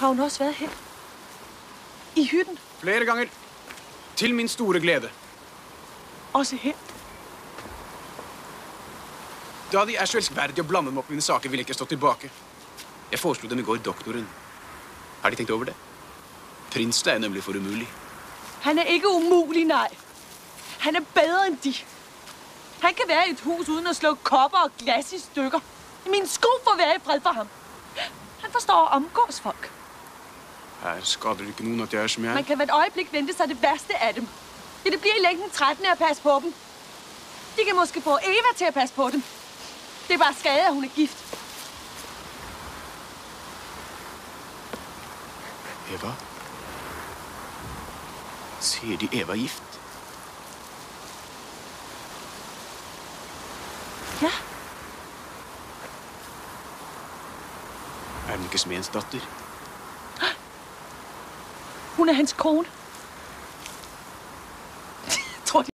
Har hun også været her? I hytten? Flere ganger. Til min store glede. Også her? Da de er så elskverdige å blande dem opp i mine saker, vil jeg ikke stå tilbake. Jeg foreslo dem i går doktoren. Har de tenkt over det? Prinsen er nemlig for umulig. Han er ikke umulig, nej. Han er bedre end de. Han kan være i et hus uden at slå kopper og glas i stykker. Min sko får være i fred for ham. Han forstår at omgås folk. Her skader det ikke nogen at jeg er som jeg er. Man kan ved et øjeblik vente sig det værste af dem. Ja, det bliver i længden trættende at passe på dem. De kan måske få Eva til at passe på dem. Det er bare skade, at hun er gift. Eva? Ser de Eva gift? Ja. Er hun ikke smedens datter? Hun er hans kone.